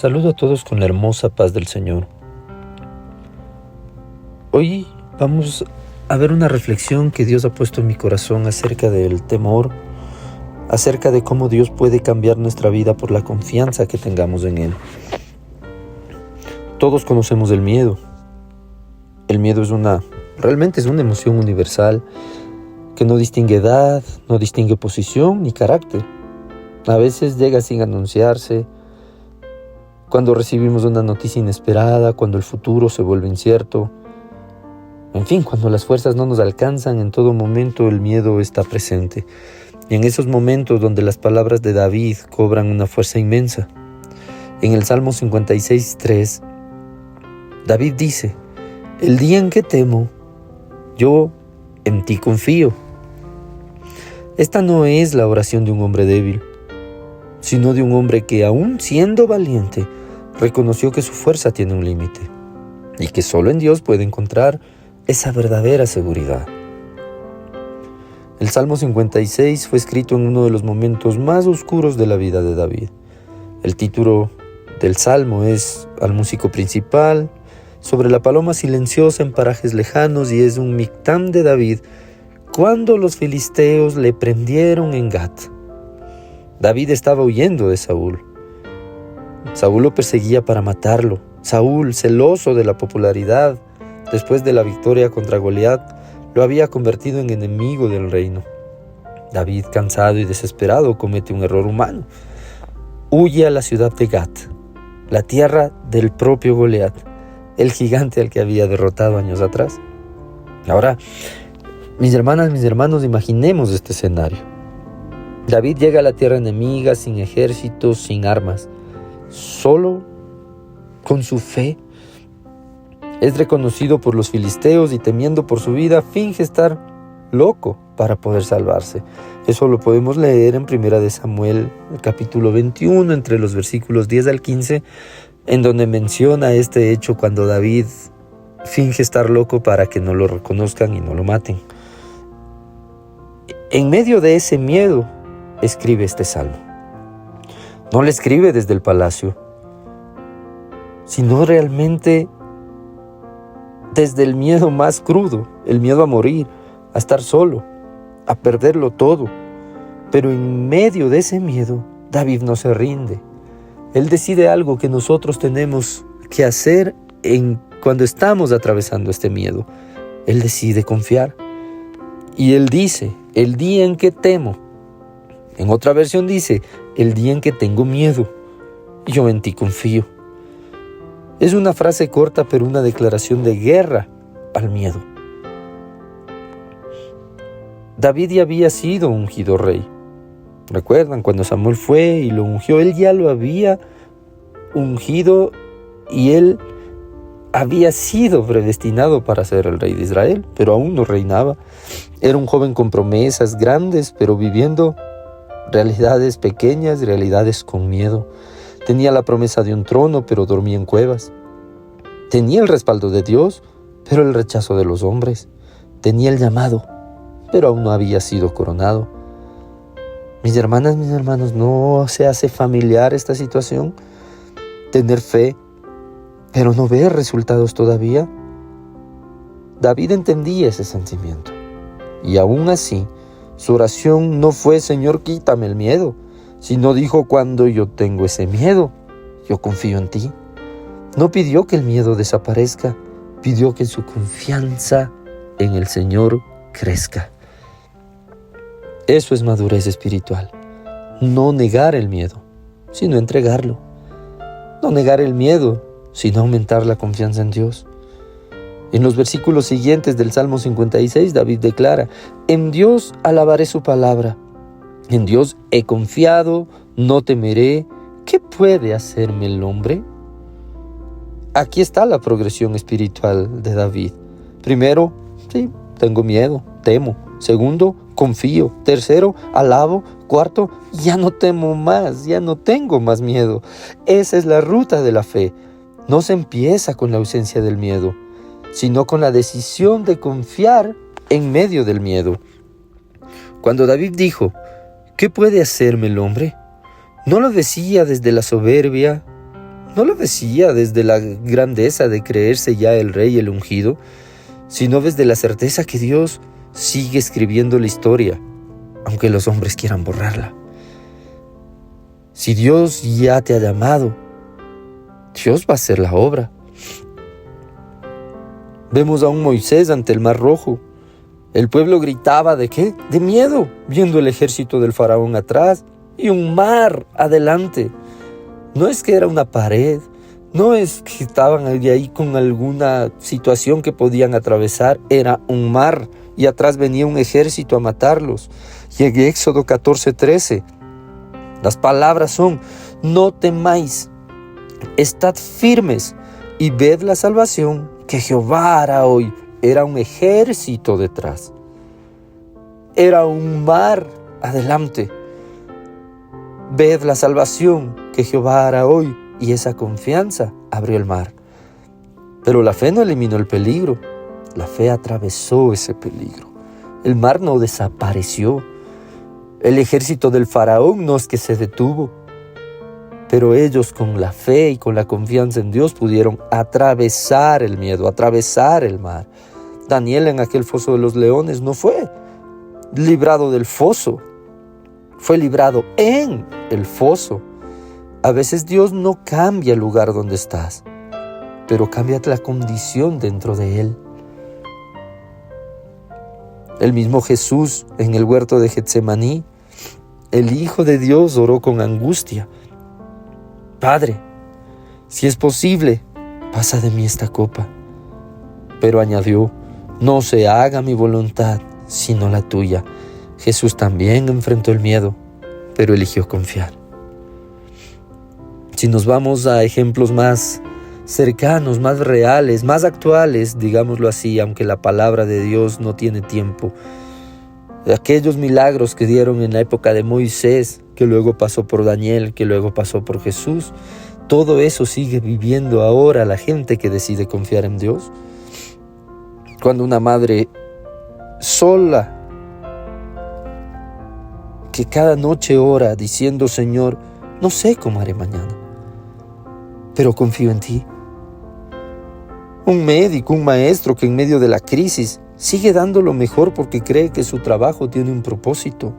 Saludo a todos con la hermosa paz del Señor. Hoy vamos a ver una reflexión que Dios ha puesto en mi corazón acerca del temor, acerca de cómo Dios puede cambiar nuestra vida por la confianza que tengamos en Él. Todos conocemos el miedo. El miedo realmente es una emoción universal que no distingue edad, no distingue posición ni carácter. A veces llega sin anunciarse, cuando recibimos una noticia inesperada, cuando el futuro se vuelve incierto. En fin, cuando las fuerzas no nos alcanzan, en todo momento el miedo está presente. Y en esos momentos donde las palabras de David cobran una fuerza inmensa. En el Salmo 56:3, David dice: el día en que temo, yo en ti confío. Esta no es la oración de un hombre débil, sino de un hombre que, aún siendo valiente, reconoció que su fuerza tiene un límite y que solo en Dios puede encontrar esa verdadera seguridad. El Salmo 56 fue escrito en uno de los momentos más oscuros de la vida de David. El título del Salmo es Al músico principal, sobre la paloma silenciosa en parajes lejanos, y es un mictam de David cuando los filisteos le prendieron en Gat. David estaba huyendo de Saúl. Saúl lo perseguía para matarlo. Saúl, celoso de la popularidad, después de la victoria contra Goliat, lo había convertido en enemigo del reino. David, cansado y desesperado, comete un error humano. Huye a la ciudad de Gat, la tierra del propio Goliat, el gigante al que había derrotado años atrás. Ahora, mis hermanas, mis hermanos, imaginemos este escenario. David llega a la tierra enemiga sin ejércitos, sin armas, solo con su fe. Es reconocido por los filisteos y, temiendo por su vida, finge estar loco para poder salvarse. Eso lo podemos leer en 1 Samuel, el capítulo 21, entre los versículos 10 al 15, en donde menciona este hecho cuando David finge estar loco para que no lo reconozcan y no lo maten. En medio de ese miedo, escribe este salmo. No lo escribe desde el palacio, sino realmente desde el miedo más crudo, el miedo a morir, a estar solo, a perderlo todo. Pero en medio de ese miedo, David no se rinde. Él decide algo que nosotros tenemos que hacer cuando estamos atravesando este miedo. Él decide confiar. Y él dice: el día en que temo. En otra versión dice: el día en que tengo miedo, yo en ti confío. Es una frase corta, pero una declaración de guerra al miedo. David ya había sido ungido rey. ¿Recuerdan? Cuando Samuel fue y lo ungió, él ya lo había ungido y él había sido predestinado para ser el rey de Israel, pero aún no reinaba. Era un joven con promesas grandes, pero viviendo realidades pequeñas, realidades con miedo. Tenía la promesa de un trono, pero dormía en cuevas. Tenía el respaldo de Dios, pero el rechazo de los hombres. Tenía el llamado, pero aún no había sido coronado. Mis hermanas, mis hermanos, ¿no se hace familiar esta situación? Tener fe, pero no ver resultados todavía. David entendía ese sentimiento. Y aún así, su oración no fue: Señor, quítame el miedo, sino dijo: cuando yo tengo ese miedo, yo confío en ti. No pidió que el miedo desaparezca, pidió que su confianza en el Señor crezca. Eso es madurez espiritual. No negar el miedo, sino entregarlo. No negar el miedo, sino aumentar la confianza en Dios. En los versículos siguientes del Salmo 56, David declara: en Dios alabaré su palabra. En Dios he confiado, no temeré. ¿Qué puede hacerme el hombre? Aquí está la progresión espiritual de David. Primero, sí, tengo miedo, temo. Segundo, confío. Tercero, alabo. Cuarto, ya no temo más, ya no tengo más miedo. Esa es la ruta de la fe. No se empieza con la ausencia del miedo, sino con la decisión de confiar en medio del miedo. Cuando David dijo: ¿qué puede hacerme el hombre?, no lo decía desde la soberbia, no lo decía desde la grandeza de creerse ya el rey, el ungido, sino desde la certeza que Dios sigue escribiendo la historia, aunque los hombres quieran borrarla. Si Dios ya te ha llamado, Dios va a hacer la obra. Vemos a un Moisés ante el Mar Rojo. El pueblo gritaba ¿de qué? De miedo, viendo el ejército del faraón atrás y un mar adelante. No es que era una pared, no es que estaban ahí con alguna situación que podían atravesar, era un mar y atrás venía un ejército a matarlos. Y en Éxodo 14:13, las palabras son: no temáis, estad firmes y ved la salvación que Jehová hará hoy. Era un ejército detrás, era un mar adelante. Ved la salvación que Jehová hará hoy, y esa confianza abrió el mar. Pero la fe no eliminó el peligro, la fe atravesó ese peligro. El mar no desapareció, el ejército del faraón no es que se detuvo, pero ellos con la fe y con la confianza en Dios pudieron atravesar el miedo, atravesar el mar. Daniel en aquel foso de los leones no fue librado del foso, fue librado en el foso. A veces Dios no cambia el lugar donde estás, pero cambia la condición dentro de él. El mismo Jesús en el huerto de Getsemaní, el Hijo de Dios oró con angustia: Padre, si es posible, pasa de mí esta copa. Pero añadió: no se haga mi voluntad, sino la tuya. Jesús también enfrentó el miedo, pero eligió confiar. Si nos vamos a ejemplos más cercanos, más reales, más actuales, digámoslo así, aunque la palabra de Dios no tiene tiempo, aquellos milagros que dieron en la época de Moisés, que luego pasó por Daniel, que luego pasó por Jesús, todo eso sigue viviendo ahora la gente que decide confiar en Dios. Cuando una madre sola, que cada noche ora diciendo: Señor, no sé cómo haré mañana, pero confío en ti. Un médico, un maestro que en medio de la crisis sigue dando lo mejor porque cree que su trabajo tiene un propósito.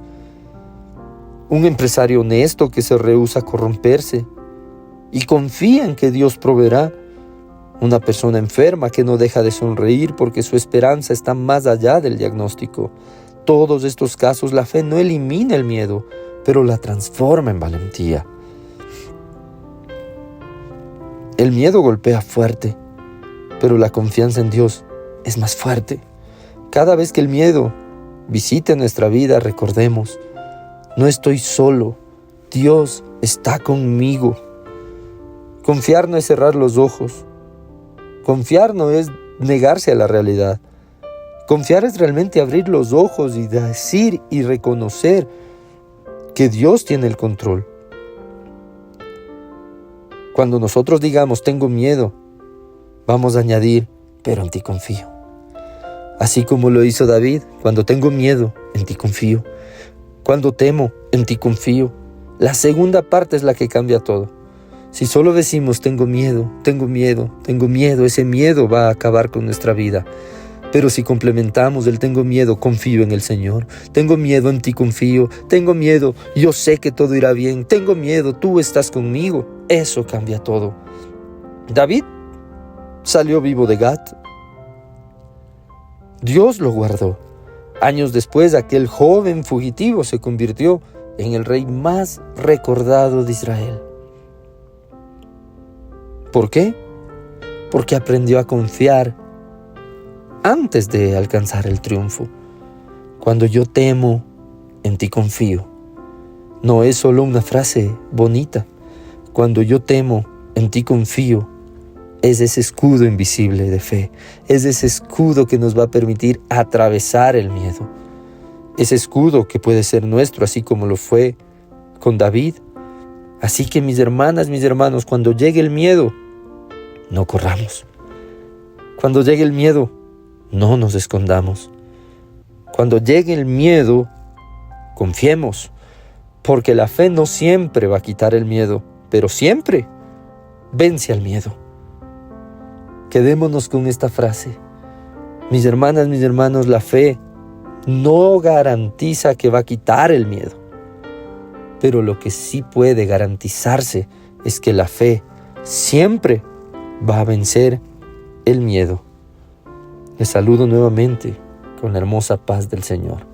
Un empresario honesto que se rehúsa a corromperse y confía en que Dios proveerá. Una persona enferma que no deja de sonreír porque su esperanza está más allá del diagnóstico. Todos estos casos, la fe no elimina el miedo, pero la transforma en valentía. El miedo golpea fuerte, pero la confianza en Dios es más fuerte. Cada vez que el miedo visite nuestra vida, recordemos: no estoy solo, Dios está conmigo. Confiar no es cerrar los ojos. Confiar no es negarse a la realidad. Confiar es realmente abrir los ojos y decir y reconocer que Dios tiene el control. Cuando nosotros digamos: tengo miedo, vamos a añadir: pero en ti confío. Así como lo hizo David: cuando tengo miedo, en ti confío. Cuando temo, en ti confío. La segunda parte es la que cambia todo. Si solo decimos: tengo miedo, tengo miedo, tengo miedo, ese miedo va a acabar con nuestra vida. Pero si complementamos el tengo miedo, confío en el Señor. Tengo miedo, en ti confío. Tengo miedo, yo sé que todo irá bien. Tengo miedo, tú estás conmigo. Eso cambia todo. David salió vivo de Gat. Dios lo guardó. Años después, aquel joven fugitivo se convirtió en el rey más recordado de Israel. ¿Por qué? Porque aprendió a confiar antes de alcanzar el triunfo. Cuando yo temo, en ti confío. No es solo una frase bonita. Cuando yo temo, en ti confío. Es ese escudo invisible de fe. Es ese escudo que nos va a permitir atravesar el miedo. Ese escudo que puede ser nuestro, así como lo fue con David. Así que mis hermanas, mis hermanos, cuando llegue el miedo, no corramos. Cuando llegue el miedo, no nos escondamos. Cuando llegue el miedo, confiemos, porque la fe no siempre va a quitar el miedo, pero siempre vence al miedo. Quedémonos con esta frase. Mis hermanas, mis hermanos, la fe no garantiza que va a quitar el miedo. Pero lo que sí puede garantizarse es que la fe siempre va a vencer el miedo. Les saludo nuevamente con la hermosa paz del Señor.